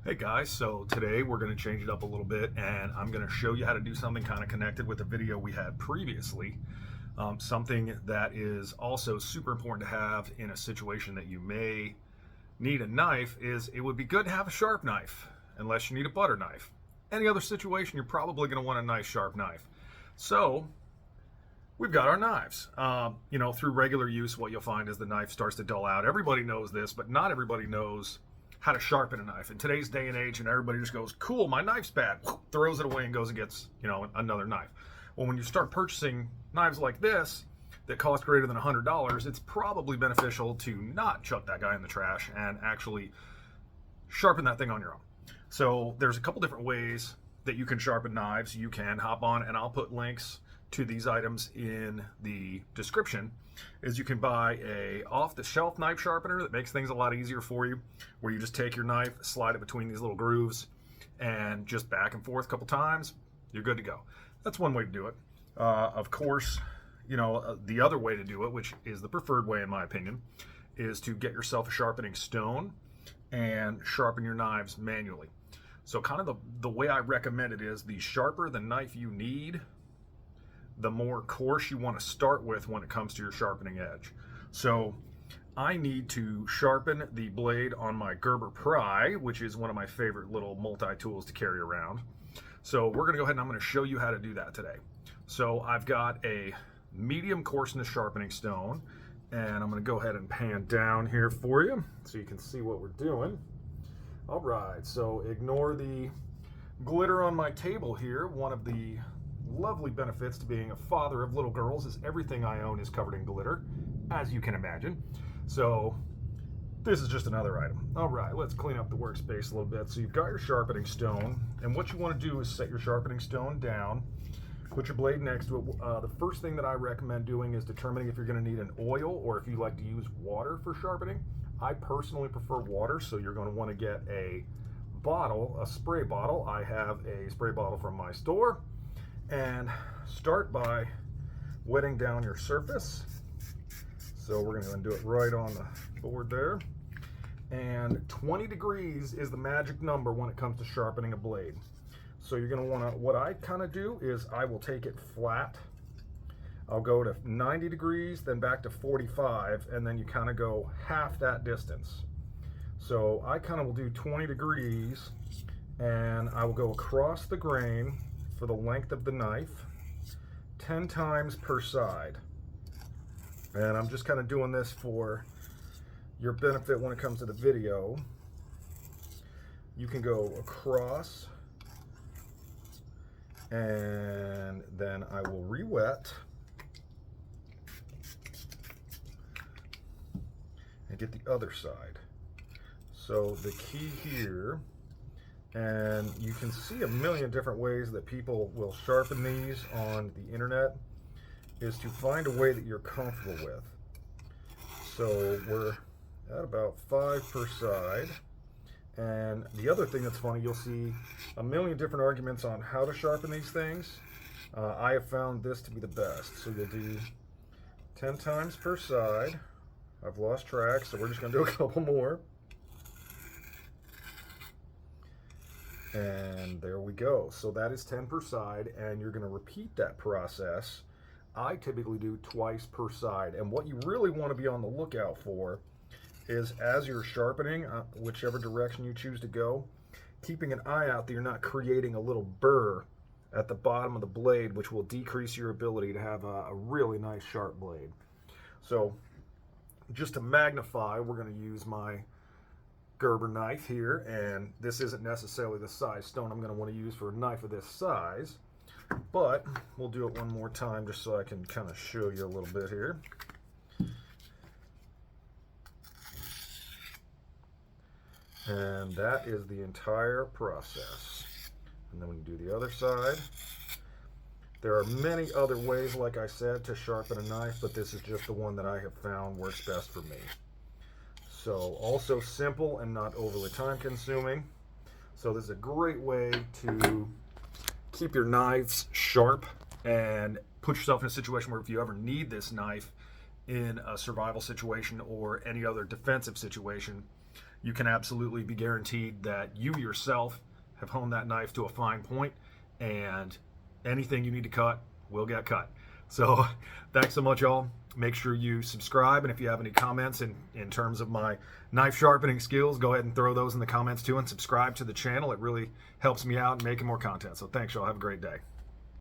Hey guys, so today we're going to change it up a little bit and I'm going to show you how to do something kind of connected with the video we had previously. Something that is also super important to have in a situation that you may need a knife is it would be good to have a sharp knife unless you need a butter knife. Any other situation, you're probably going to want a nice sharp knife. So we've got our knives. Through regular use, what you'll find is the knife starts to dull out. Everybody knows this, but not everybody knows how to sharpen a knife. In today's day and age, and everybody just goes, cool, my knife's bad, throws it away and goes and gets, another knife. Well, when you start purchasing knives like this that cost greater than $100, it's probably beneficial to not chuck that guy in the trash and actually sharpen that thing on your own. So there's a couple different ways that you can sharpen knives. You can hop on, and I'll put links to these items in the description. Is you can buy a off-the-shelf knife sharpener that makes things a lot easier for you, where you just take your knife, slide it between these little grooves, and just back and forth a couple times, you're good to go. That's one way to do it. Of course, the other way to do it, which is the preferred way in my opinion, is to get yourself a sharpening stone and sharpen your knives manually. So kind of the way I recommend it is the sharper the knife you need, the more coarse you want to start with when it comes to your sharpening edge. So I need to sharpen the blade on my Gerber Pry, which is one of my favorite little multi-tools to carry around. So we're gonna go ahead and I'm gonna show you how to do that today. So I've got a medium coarseness sharpening stone, and I'm gonna go ahead and pan down here for you so you can see what we're doing. All right, so ignore the glitter on my table here. One of the lovely benefits to being a father of little girls is everything I own is covered in glitter, as you can imagine. So this is just another item. All right, let's clean up the workspace a little bit. So you've got your sharpening stone, and what you want to do is set your sharpening stone down, put your blade next to it. The first thing that I recommend doing is determining if you're going to need an oil or if you like to use water for sharpening. I personally prefer water, so you're going to want to get a bottle, a spray bottle. I have a spray bottle from my store. And start by wetting down your surface. So we're going to do it right on the board there. And 20 degrees is the magic number when it comes to sharpening a blade. So you're going to want to, what I kind of do is I will take it flat. I'll go to 90 degrees, then back to 45, and then you kind of go half that distance. So I kind of will do 20 degrees, and I will go across the grain for the length of the knife 10 times per side. And I'm just kind of doing this for your benefit when it comes to the video. You can go across, and then I will re-wet and get the other side. So the key here, and you can see a million different ways that people will sharpen these on the internet, is to find a way that you're comfortable with. So we're at about 5 per side. And the other thing that's funny, you'll see a million different arguments on how to sharpen these things. I have found this to be the best. So you'll do 10 times per side. I've lost track, so we're just gonna do a couple more. And there we go. So that is 10 per side, and you're going to repeat that process. I typically do twice per side. And what you really want to be on the lookout for is, as you're sharpening, whichever direction you choose to go, keeping an eye out that you're not creating a little burr at the bottom of the blade, which will decrease your ability to have a really nice sharp blade. So just to magnify, we're going to use my Gerber knife here, and this isn't necessarily the size stone I'm going to want to use for a knife of this size, but we'll do it one more time just so I can kind of show you a little bit here. And that is the entire process. And then when you do the other side, there are many other ways, like I said, to sharpen a knife, but this is just the one that I have found works best for me. So also simple and not overly time consuming. So this is a great way to keep your knives sharp and put yourself in a situation where if you ever need this knife in a survival situation or any other defensive situation, you can absolutely be guaranteed that you yourself have honed that knife to a fine point, and anything you need to cut will get cut. So thanks so much, y'all. Make sure you subscribe, and if you have any comments in terms of my knife sharpening skills, go ahead and throw those in the comments too, and subscribe to the channel. It really helps me out in making more content. So thanks, y'all. Have a great day.